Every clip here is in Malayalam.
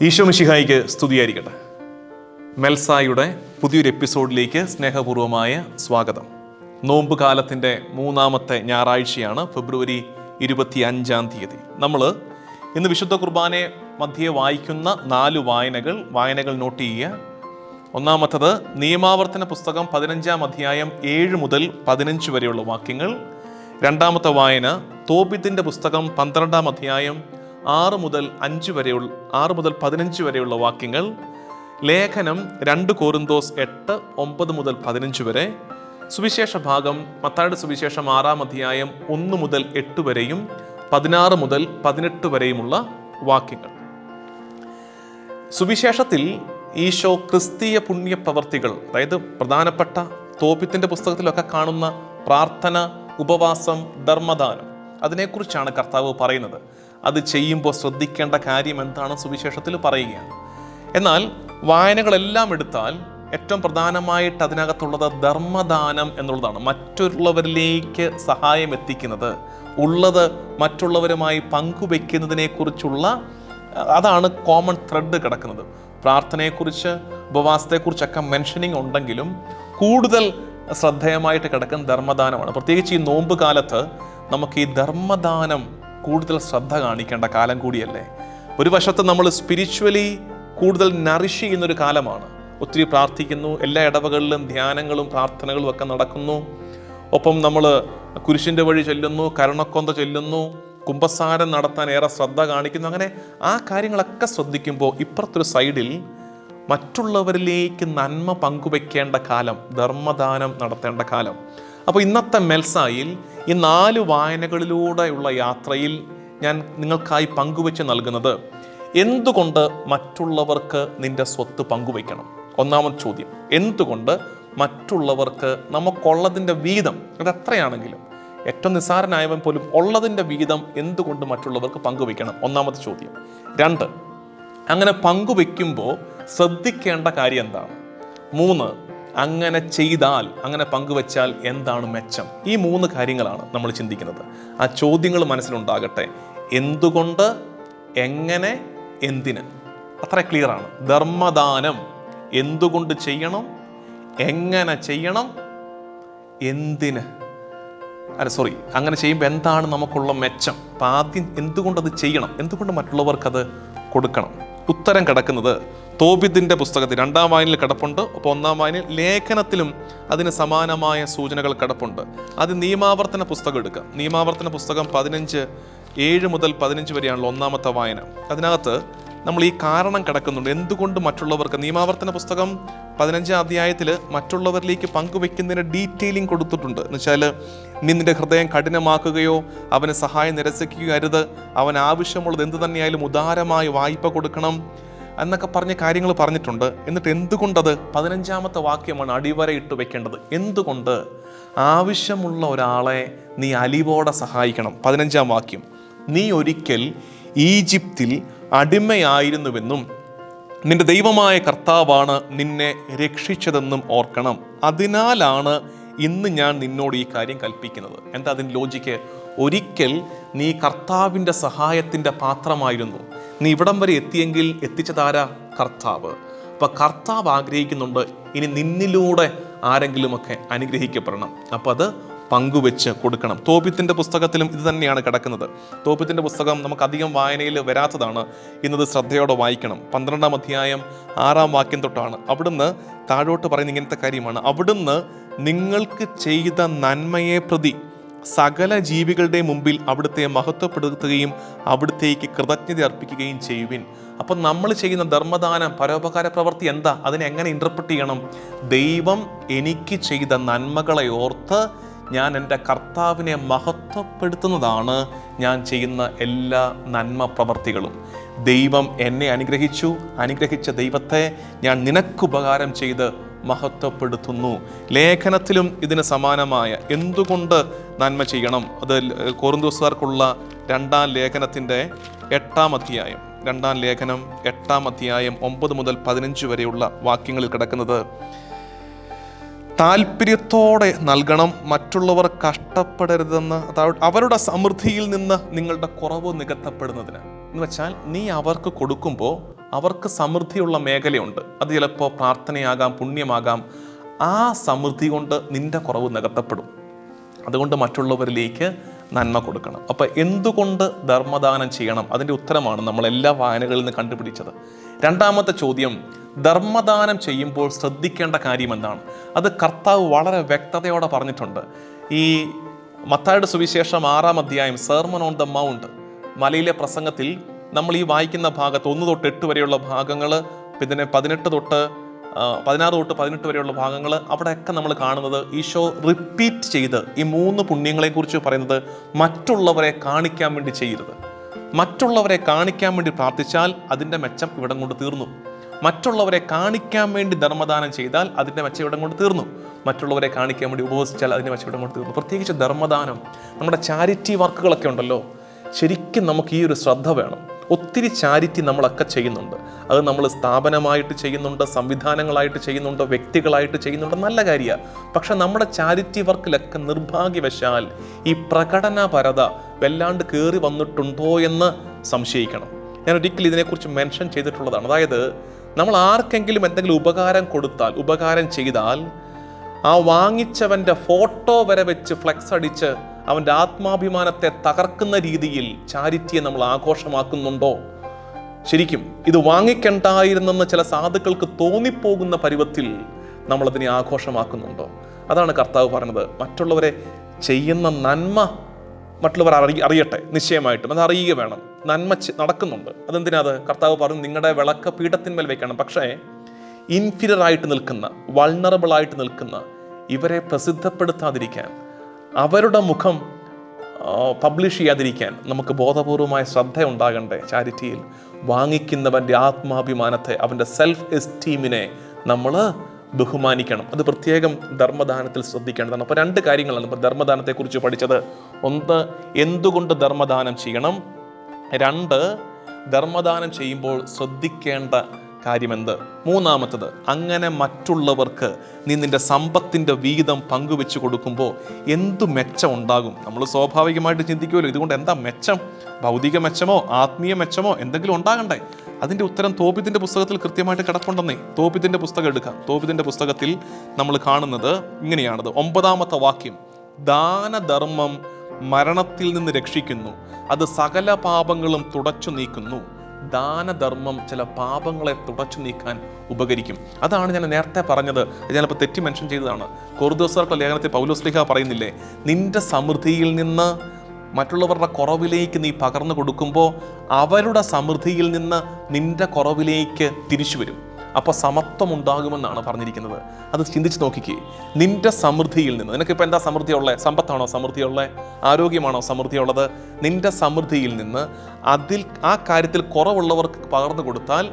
ഈശോ മിശിഹായിക്ക് സ്തുതിയായിരിക്കട്ടെ. മെൽസായുടെ പുതിയൊരു എപ്പിസോഡിലേക്ക് സ്നേഹപൂർവമായ സ്വാഗതം. നോമ്പ് കാലത്തിൻ്റെ മൂന്നാമത്തെ ഞായറാഴ്ചയാണ്, ഫെബ്രുവരി 25. നമ്മൾ ഇന്ന് വിശുദ്ധ കുർബാനയെ മധ്യേ വായിക്കുന്ന 4 വായനകൾ നോട്ട് ചെയ്യുക. ഒന്നാമത്തത് നിയമാവർത്തന പുസ്തകം 15 അധ്യായം 7 മുതൽ 15 വരെയുള്ള വാക്യങ്ങൾ. രണ്ടാമത്തെ വായന തോബിത്തിൻ്റെ പുസ്തകം 12 അധ്യായം 6 മുതൽ 15 വരെയുള്ള വാക്യങ്ങൾ. ലേഖനം 2 കോരിന്തോസ് 8 9 മുതൽ 15 വരെ. സുവിശേഷ ഭാഗം മത്തായിയുടെ സുവിശേഷം 6 അധ്യായം 1 മുതൽ 8 വരെയും 16 മുതൽ 18 വരെയുമുള്ള വാക്യങ്ങൾ. സുവിശേഷത്തിൽ ഈശോ ക്രിസ്തീയ പുണ്യ പ്രവർത്തികൾ, അതായത് പ്രധാനപ്പെട്ട തോബിത്തിൻ്റെ പുസ്തകത്തിലൊക്കെ കാണുന്ന പ്രാർത്ഥന, ഉപവാസം, ധർമ്മദാനം, അതിനെക്കുറിച്ചാണ് കർത്താവ് പറയുന്നത്. അത് ചെയ്യുമ്പോൾ ശ്രദ്ധിക്കേണ്ട കാര്യം എന്താണ് സുവിശേഷത്തിൽ പറയുകയാണ്. എന്നാൽ വായനകളെല്ലാം എടുത്താൽ ഏറ്റവും പ്രധാനമായിട്ട് അതിനകത്തുള്ളത് ധർമ്മദാനം എന്നുള്ളതാണ്. മറ്റുള്ളവരിലേക്ക് സഹായം എത്തിക്കുന്നത്, ഉള്ളത് മറ്റുള്ളവരുമായി പങ്കുവെക്കുന്നതിനെ കുറിച്ചുള്ള, അതാണ് കോമൺ ത്രെഡ് കിടക്കുന്നത്. പ്രാർത്ഥനയെക്കുറിച്ച്, ഉപവാസത്തെക്കുറിച്ചൊക്കെ മെൻഷനിങ് ഉണ്ടെങ്കിലും കൂടുതൽ ശ്രദ്ധേയമായിട്ട് കിടക്കുന്ന ധർമ്മദാനമാണ്. പ്രത്യേകിച്ച് ഈ നോമ്പ് കാലത്ത് നമുക്ക് ഈ ധർമ്മദാനം കൂടുതൽ ശ്രദ്ധ കാണിക്കേണ്ട കാലം കൂടിയല്ലേ. ഒരു വശത്ത് നമ്മൾ സ്പിരിച്വലി കൂടുതൽ നറിഷ് ചെയ്യുന്നൊരു കാലമാണ്. ഒത്തിരി പ്രാർത്ഥിക്കുന്നു, എല്ലാ ഇടവകളിലും ധ്യാനങ്ങളും പ്രാർത്ഥനകളും ഒക്കെ നടക്കുന്നു. ഒപ്പം നമ്മൾ കുരിശിൻ്റെ വഴി ചെല്ലുന്നു, കരുണക്കൊന്ത ചെല്ലുന്നു, കുമ്പസാരം നടത്താൻ ഏറെ ശ്രദ്ധ കാണിക്കുന്നു. അങ്ങനെ ആ കാര്യങ്ങളൊക്കെ ശ്രദ്ധിക്കുമ്പോൾ ഇപ്പുറത്തൊരു സൈഡിൽ മറ്റുള്ളവരിലേക്ക് നന്മ പങ്കുവെക്കേണ്ട കാലം, ധർമ്മദാനം നടത്തേണ്ട കാലം. അപ്പോൾ ഇന്നത്തെ മെൽസായിൽ ഈ 4 വായനകളിലൂടെയുള്ള യാത്രയിൽ ഞാൻ നിങ്ങൾക്കായി പങ്കുവെച്ച് നൽകുന്നത്, എന്തുകൊണ്ട് മറ്റുള്ളവർക്ക് നിന്റെ സ്വത്ത് പങ്കുവെക്കണം? ഒന്നാമത്തെ ചോദ്യം, എന്തുകൊണ്ട് മറ്റുള്ളവർക്ക് നമുക്കുള്ളതിൻ്റെ വീതം, അത് എത്രയാണെങ്കിലും, ഏറ്റവും നിസ്സാരനായവൻ പോലും ഉള്ളതിൻ്റെ വീതം എന്തുകൊണ്ട് മറ്റുള്ളവർക്ക് പങ്കുവെക്കണം? ഒന്നാമത്തെ ചോദ്യം. 2, അങ്ങനെ പങ്കുവെക്കുമ്പോൾ ശ്രദ്ധിക്കേണ്ട കാര്യം എന്താണ്? 3, അങ്ങനെ ചെയ്താൽ, അങ്ങനെ പങ്കുവെച്ചാൽ എന്താണ് മെച്ചം? ഈ 3 കാര്യങ്ങളാണ് നമ്മൾ ചിന്തിക്കുന്നത്. ആ ചോദ്യങ്ങൾ മനസ്സിലുണ്ടാകട്ടെ. എന്തുകൊണ്ട്, എങ്ങനെ, എന്തിന്? അത്ര ക്ലിയറാണ്. ധർമ്മദാനം എന്തുകൊണ്ട് ചെയ്യണം, എങ്ങനെ ചെയ്യണം, എന്തിന്, അങ്ങനെ ചെയ്യുമ്പോൾ എന്താണ് നമുക്കുള്ള മെച്ചം? അപ്പം ആദ്യം എന്തുകൊണ്ടത് ചെയ്യണം, എന്തുകൊണ്ട് മറ്റുള്ളവർക്കത് കൊടുക്കണം? ഉത്തരം കിടക്കുന്നത് തോബിത്തിൻ്റെ പുസ്തകത്തിൽ 2 വായനയിൽ കിടപ്പുണ്ട്. അപ്പോൾ 1 വായനയിൽ ലേഖനത്തിലും അതിന് സമാനമായ സൂചനകൾ കിടപ്പുണ്ട്. അത് നിയമാവർത്തന പുസ്തകം എടുക്കുക. നിയമാവർത്തന പുസ്തകം 15 7 മുതൽ 15 വരെയാണല്ലോ ഒന്നാമത്തെ വായന. അതിനകത്ത് നമ്മൾ ഈ കാരണം കിടക്കുന്നുണ്ട്. എന്തുകൊണ്ട് മറ്റുള്ളവർക്ക്, നിയമാവർത്തന പുസ്തകം 15 അധ്യായത്തിൽ മറ്റുള്ളവരിലേക്ക് പങ്കുവെക്കുന്നതിന് ഡീറ്റെയിലിംഗ് കൊടുത്തിട്ടുണ്ട്. എന്ന് വെച്ചാൽ, നീ നിന്റെ ഹൃദയം കഠിനമാക്കുകയോ അവന് സഹായം നിരസിക്കുകയോ അരുത്, അവൻ ആവശ്യമുള്ളത് എന്ത് തന്നെയായാലും ഉദാരമായി വായ്പ കൊടുക്കണം എന്നൊക്കെ പറഞ്ഞ കാര്യങ്ങൾ പറഞ്ഞിട്ടുണ്ട്. എന്നിട്ട് എന്തുകൊണ്ടത് 15ാമത്തെ വാക്യമാണ് അടിവരയിട്ട് വെക്കേണ്ടത്. എന്തുകൊണ്ട് ആവശ്യമുള്ള ഒരാളെ നീ അലിവോടെ സഹായിക്കണം? 15ാം വാക്യം, നീ ഒരിക്കൽ ഈജിപ്തിൽ അടിമയായിരുന്നുവെന്നും നിന്റെ ദൈവമായ കർത്താവാണ് നിന്നെ രക്ഷിച്ചതെന്നും ഓർക്കണം. അതിനാലാണ് ഇന്ന് ഞാൻ നിന്നോട് ഈ കാര്യം കൽപ്പിക്കുന്നത്. എന്താ അതിൻ്റെ ലോജിക്ക്? ഒരിക്കൽ നീ കർത്താവിൻ്റെ സഹായത്തിൻ്റെ പാത്രമായിരുന്നു. നീ ഇവിടം വരെ എത്തിയെങ്കിൽ എത്തിച്ചതാരാ? കർത്താവ്. അപ്പം കർത്താവ് ആഗ്രഹിക്കുന്നുണ്ട് ഇനി നിന്നിലൂടെ ആരെങ്കിലുമൊക്കെ അനുഗ്രഹിക്കപ്പെടണം. അപ്പം അത് പങ്കുവെച്ച് കൊടുക്കണം. തോബിത്തിൻ്റെ പുസ്തകത്തിലും ഇത് തന്നെയാണ് കിടക്കുന്നത്. തോബിത്തിൻ്റെ പുസ്തകം നമുക്ക് അധികം വായനയിൽ വരാത്തതാണ്. ഇന്നത് ശ്രദ്ധയോടെ വായിക്കണം. 12 അധ്യായം 6 വാക്യം തൊട്ടാണ്. അവിടുന്ന് താഴോട്ട് പറയുന്ന ഇങ്ങനത്തെ കാര്യമാണ്, അവിടുന്ന് നിങ്ങൾക്ക് ചെയ്ത നന്മയെ പ്രതി സകല ജീവികളുടെ മുമ്പിൽ അവിടുത്തെ മഹത്വപ്പെടുത്തുകയും അവിടുത്തേക്ക് കൃതജ്ഞത അർപ്പിക്കുകയും ചെയ്യുവിൻ. അപ്പം നമ്മൾ ചെയ്യുന്ന ധർമ്മദാനം, പരോപകാര പ്രവൃത്തി എന്താ? അതിനെ എങ്ങനെ ഇൻ്റർപ്രറ്റ് ചെയ്യണം? ദൈവം എനിക്ക് ചെയ്ത നന്മകളെ ഓർത്ത് ഞാൻ എൻ്റെ കർത്താവിനെ മഹത്വപ്പെടുത്തുന്നതാണ് ഞാൻ ചെയ്യുന്ന എല്ലാ നന്മ പ്രവർത്തികളും. ദൈവം എന്നെ അനുഗ്രഹിച്ച ദൈവത്തെ ഞാൻ നിനക്കുപകാരം ചെയ്ത് മഹത്വപ്പെടുത്തുന്നു. ലേഖനത്തിലും ഇതിന് സമാനമായ എന്തുകൊണ്ട് നന്മ ചെയ്യണം, അത് കോരിന്തോസുകാർക്കുള്ള 2 ലേഖനത്തിൻ്റെ 8 അധ്യായം, 2 ലേഖനം 8 അധ്യായം 9 മുതൽ 15 വരെയുള്ള വാക്യങ്ങളിൽ കിടക്കുന്നത്, താല്പര്യത്തോടെ നൽകണം, മറ്റുള്ളവർ കഷ്ടപ്പെടരുതെന്ന്, അവരുടെ സമൃദ്ധിയിൽ നിന്ന് നിങ്ങളുടെ കുറവ് നികത്തപ്പെടുന്നതിന്. എന്ന് വെച്ചാൽ, നീ അവർക്ക് കൊടുക്കുമ്പോൾ അവർക്ക് സമൃദ്ധിയുള്ള മേഖലയുണ്ട്. അത് ചിലപ്പോൾ പ്രാർത്ഥനയാകാം, പുണ്യമാകാം. ആ സമൃദ്ധി കൊണ്ട് നിന്റെ കുറവ് നികത്തപ്പെടും. അതുകൊണ്ട് മറ്റുള്ളവരിലേക്ക് നന്മ കൊടുക്കണം. അപ്പോൾ എന്തുകൊണ്ട് ധർമ്മദാനം ചെയ്യണം? അതിൻ്റെ ഉത്തരമാണ് നമ്മൾ എല്ലാ വായനകളിൽ നിന്ന് കണ്ടുപിടിച്ചത്. രണ്ടാമത്തെ ചോദ്യം, ധർമ്മദാനം ചെയ്യുമ്പോൾ ശ്രദ്ധിക്കേണ്ട കാര്യം എന്താണ്? അത് കർത്താവ് വളരെ വ്യക്തതയോടെ പറഞ്ഞിട്ടുണ്ട്. ഈ മത്തായിയുടെ സുവിശേഷം 6-ാം അധ്യായം, സെർമൺ ഓൺ ദ മൗണ്ട്, മലയിലെ പ്രസംഗത്തിൽ നമ്മൾ ഈ വായിക്കുന്ന ഭാഗത്ത് 1 തൊട്ട് 8 വരെയുള്ള ഭാഗങ്ങൾ, പിന്നെ 16 തൊട്ട് 18 വരെയുള്ള ഭാഗങ്ങൾ, അവിടെയൊക്കെ നമ്മൾ കാണുന്നത് ഈശോ റിപ്പീറ്റ് ചെയ്ത് ഈ 3 പുണ്യങ്ങളെക്കുറിച്ച് പറയുന്നത് മറ്റുള്ളവരെ കാണിക്കാൻ വേണ്ടി ചെയ്യരുത്. മറ്റുള്ളവരെ കാണിക്കാൻ വേണ്ടി പ്രാർത്ഥിച്ചാൽ അതിൻ്റെ മെച്ചം ഇവിടം കൊണ്ട് തീർന്നു. മറ്റുള്ളവരെ കാണിക്കാൻ വേണ്ടി ധർമ്മദാനം ചെയ്താൽ അതിൻ്റെ മെച്ചം ഇവിടം കൊണ്ട് തീർന്നു. മറ്റുള്ളവരെ കാണിക്കാൻ വേണ്ടി ഉപവസിച്ചാൽ അതിൻ്റെ മെച്ചം ഇവിടം കൊണ്ട് തീർന്നു. പ്രത്യേകിച്ച് ധർമ്മദാനം, നമ്മുടെ ചാരിറ്റി വർക്കുകളൊക്കെ ഉണ്ടല്ലോ, ശരിക്കും നമുക്ക് ഈ ഒരു ശ്രദ്ധ വേണം. ഒത്തിരി ചാരിറ്റി നമ്മളൊക്കെ ചെയ്യുന്നുണ്ട്. അത് നമ്മൾ സ്ഥാപനമായിട്ട് ചെയ്യുന്നുണ്ട്, സംവിധാനങ്ങളായിട്ട് ചെയ്യുന്നുണ്ട്, വ്യക്തികളായിട്ട് ചെയ്യുന്നുണ്ട്, നല്ല കാര്യമാണ്. പക്ഷെ നമ്മുടെ ചാരിറ്റി വർക്കിലൊക്കെ നിർഭാഗ്യവശാൽ ഈ പ്രകടനപരത വല്ലാണ്ട് കയറി വന്നിട്ടുണ്ടോ എന്ന് സംശയിക്കണം. ഞാൻ ഒരിക്കലും ഇതിനെക്കുറിച്ച് മെൻഷൻ ചെയ്തിട്ടുള്ളതാണ്. അതായത് നമ്മൾ ആർക്കെങ്കിലും എന്തെങ്കിലും ഉപകാരം ചെയ്താൽ ആ വാങ്ങിച്ചവൻ്റെ ഫോട്ടോ വരെ വെച്ച് ഫ്ലെക്സ് അടിച്ച് അവൻ്റെ ആത്മാഭിമാനത്തെ തകർക്കുന്ന രീതിയിൽ ചാരിറ്റിയെ നമ്മൾ ആഘോഷമാക്കുന്നുണ്ടോ? ശരിക്കും ഇത് വാങ്ങിക്കണ്ടായിരുന്നെന്ന് ചില സാധുക്കൾക്ക് തോന്നിപ്പോകുന്ന പരുവത്തിൽ നമ്മളതിനെ ആഘോഷമാക്കുന്നുണ്ടോ? അതാണ് കർത്താവ് പറഞ്ഞത്. മറ്റുള്ളവരെ ചെയ്യുന്ന നന്മ മറ്റുള്ളവർ അറിയട്ടെ, നിശ്ചയമായിട്ടും അത് അറിയുക വേണം. നന്മ നടക്കുന്നുണ്ട്. അതെന്തിനാത്? കർത്താവ് പറഞ്ഞു, നിങ്ങളുടെ വിളക്ക് പീഠത്തിന്മേൽ വെക്കണം. പക്ഷേ ഇൻഫീരിയർ ആയിട്ട് നിൽക്കുന്ന, വൾണറബിൾ ആയിട്ട് നിൽക്കുന്ന ഇവരെ പ്രസിദ്ധപ്പെടുത്താതിരിക്കാൻ, അവരുടെ മുഖം പബ്ലിഷ് ചെയ്യാതിരിക്കാൻ നമുക്ക് ബോധപൂർവമായ ശ്രദ്ധ ഉണ്ടാകണ്ടേ ചാരിറ്റിയിൽ? വാങ്ങിക്കുന്നവൻ്റെ ആത്മാഭിമാനത്തെ, അവൻ്റെ സെൽഫ് എസ്റ്റീമിനെ നമ്മൾ ബഹുമാനിക്കണം. അത് പ്രത്യേകം ധർമ്മദാനത്തിൽ ശ്രദ്ധിക്കേണ്ടതാണ്. അപ്പോൾ 2 കാര്യങ്ങളാണ് ഇപ്പോൾ ധർമ്മദാനത്തെക്കുറിച്ച് പഠിച്ചത്. 1, എന്തുകൊണ്ട് ധർമ്മദാനം ചെയ്യണം. 2, ധർമ്മദാനം ചെയ്യുമ്പോൾ ശ്രദ്ധിക്കേണ്ട കാര്യമെന്ത്. 3-ാമത്തത്, അങ്ങനെ മറ്റുള്ളവർക്ക് നീ നിന്റെ സമ്പത്തിൻ്റെ വീതം പങ്കുവെച്ച് കൊടുക്കുമ്പോൾ എന്തു മെച്ചം ഉണ്ടാകും? നമ്മൾ സ്വാഭാവികമായിട്ട് ചിന്തിക്കുമല്ലോ, ഇതുകൊണ്ട് എന്താ മെച്ചം? ഭൗതിക മെച്ചമോ ആത്മീയ മെച്ചമോ എന്തെങ്കിലും ഉണ്ടാകണ്ടേ? അതിൻ്റെ ഉത്തരം തോബിത്തിൻ്റെ പുസ്തകത്തിൽ കൃത്യമായിട്ട് കിടപ്പുണ്ടെന്നേ. തോബിത്തിൻ്റെ പുസ്തകം എടുക്കാം. തോബിത്തിൻ്റെ പുസ്തകത്തിൽ നമ്മൾ കാണുന്നത് ഇങ്ങനെയാണത്. 9-ാമത്തെ വാക്യം, ദാനധർമ്മം മരണത്തിൽ നിന്ന് രക്ഷിക്കുന്നു, അത് സകല പാപങ്ങളും തുടച്ചു നീക്കുന്നു. ദാനധർമ്മം ചില പാപങ്ങളെ തുടച്ചു നീക്കാൻ ഉപകരിക്കും. അതാണ് ഞാൻ നേരത്തെ പറഞ്ഞത്. ഞാനിപ്പോൾ തെറ്റി മെൻഷൻ ചെയ്തതാണ്. കൊറിന്തോസ്യർക്കുള്ള ലേഖനത്തിൽ പൗലോസ്ലീഹ പറയുന്നില്ലേ, നിന്റെ സമൃദ്ധിയിൽ നിന്ന് മറ്റുള്ളവരുടെ കുറവിലേക്ക് നീ പകർന്നു കൊടുക്കുമ്പോൾ അവരുടെ സമൃദ്ധിയിൽ നിന്ന് നിന്റെ കുറവിലേക്ക് തിരിച്ചു വരും. അപ്പോൾ സമത്വം ഉണ്ടാകുമെന്നാണ് പറഞ്ഞിരിക്കുന്നത്. അത് ചിന്തിച്ച് നോക്കിക്കേ. നിന്റെ സമൃദ്ധിയിൽ നിന്ന്, നിനക്കിപ്പോൾ എന്താ സമൃദ്ധിയുള്ളത്? സമ്പത്താണോ സമൃദ്ധിയുള്ളത്? ആരോഗ്യമാണോ സമൃദ്ധിയുള്ളത്? നിന്റെ സമൃദ്ധിയിൽ നിന്ന് ആ കാര്യത്തിൽ കുറവുള്ളവർക്ക് പകർന്നു കൊടുത്താൽ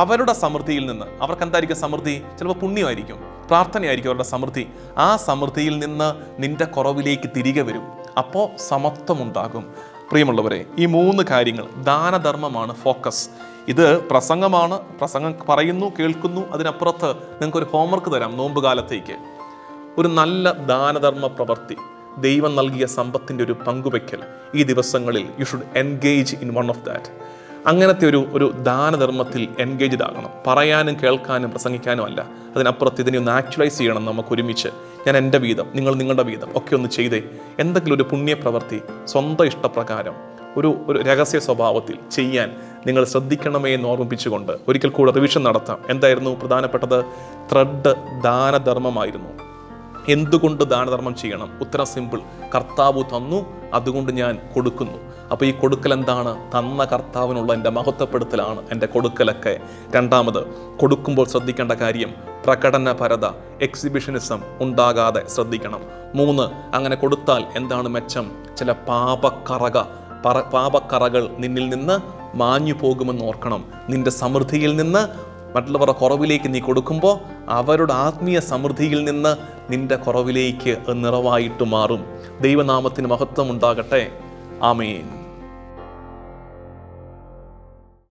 അവരുടെ സമൃദ്ധിയിൽ നിന്ന്, അവർക്ക് എന്തായിരിക്കും സമൃദ്ധി? ചിലപ്പോൾ പുണ്യമായിരിക്കും, പ്രാർത്ഥനയായിരിക്കും അവരുടെ സമൃദ്ധി. ആ സമൃദ്ധിയിൽ നിന്ന് നിന്റെ കുറവിലേക്ക് തിരികെ വരും. അപ്പോൾ സമത്വം ഉണ്ടാകും. പ്രിയമുള്ളവരെ, ഈ 3 കാര്യങ്ങൾ, ദാനധർമ്മമാണ് ഫോക്കസ്. ഇത് പ്രസംഗമാണ്, പ്രസംഗം പറയുന്നു, കേൾക്കുന്നു. അതിനപ്പുറത്ത് നിങ്ങൾക്കൊരു ഹോംവർക്ക് തരാം. നോമ്പ് കാലത്തേക്ക് ഒരു നല്ല ദാനധർമ്മ പ്രവൃത്തി, ദൈവം നൽകിയ സമ്പത്തിൻ്റെ ഒരു പങ്കുവയ്ക്കൽ ഈ ദിവസങ്ങളിൽ you should engage in one of that. അങ്ങനത്തെ ഒരു ദാനധർമ്മത്തിൽ എൻഗേജ്ഡ് ആകണം. പറയാനും കേൾക്കാനും പ്രസംഗിക്കാനും അല്ല. അതിനപ്പുറത്ത് ഇതിനെ ഒന്ന് ആക്ച്വലൈസ് ചെയ്യണം. നമുക്ക് ഒരുമിച്ച്, ഞാൻ എൻ്റെ വീതം, നിങ്ങൾ നിങ്ങളുടെ വീതം ഒക്കെ ഒന്ന് ചെയ്തേ. എന്തെങ്കിലും ഒരു പുണ്യപ്രവൃത്തി സ്വന്തം ഇഷ്ടപ്രകാരം ഒരു രഹസ്യ സ്വഭാവത്തിൽ ചെയ്യാൻ നിങ്ങൾ ശ്രദ്ധിക്കണമേ എന്ന് ഓർമ്മിപ്പിച്ചുകൊണ്ട് ഒരിക്കൽ കൂടെ റിവിഷൻ നടത്താം. എന്തായിരുന്നു പ്രധാനപ്പെട്ടത്? ത്രെഡ് ദാനധർമ്മമായിരുന്നു. എന്തുകൊണ്ട് ദാനധർമ്മം ചെയ്യണം? ഉത്തരം സിമ്പിൾ, കർത്താവ് തന്നു, അതുകൊണ്ട് ഞാൻ കൊടുക്കുന്നു. അപ്പോൾ ഈ കൊടുക്കൽ എന്താണ്? തന്ന കർത്താവിനുള്ള എൻ്റെ മഹത്വപ്പെടുത്തലാണ് എൻ്റെ കൊടുക്കലൊക്കെ. 2-ാമത്, കൊടുക്കുമ്പോൾ ശ്രദ്ധിക്കേണ്ട കാര്യം പ്രകടനപരത, എക്സിബിഷനിസം ഉണ്ടാകാതെ ശ്രദ്ധിക്കണം. 3, അങ്ങനെ കൊടുത്താൽ എന്താണ് മെച്ചം? ചില പാപക്കറകൾ നിന്നിൽ നിന്ന് മാഞ്ഞു പോകുമെന്ന് ഓർക്കണം. നിന്റെ സമൃദ്ധിയിൽ നിന്ന് മറ്റുള്ളവരുടെ കുറവിലേക്ക് നീ കൊടുക്കുമ്പോൾ അവരുടെ ആത്മീയ സമൃദ്ധിയിൽ നിന്ന് നിന്റെ കുറവിലേക്ക് നിറവായിട്ട് മാറും. ദൈവനാമത്തിന് മഹത്വം ഉണ്ടാകട്ടെ. ആമേൻ.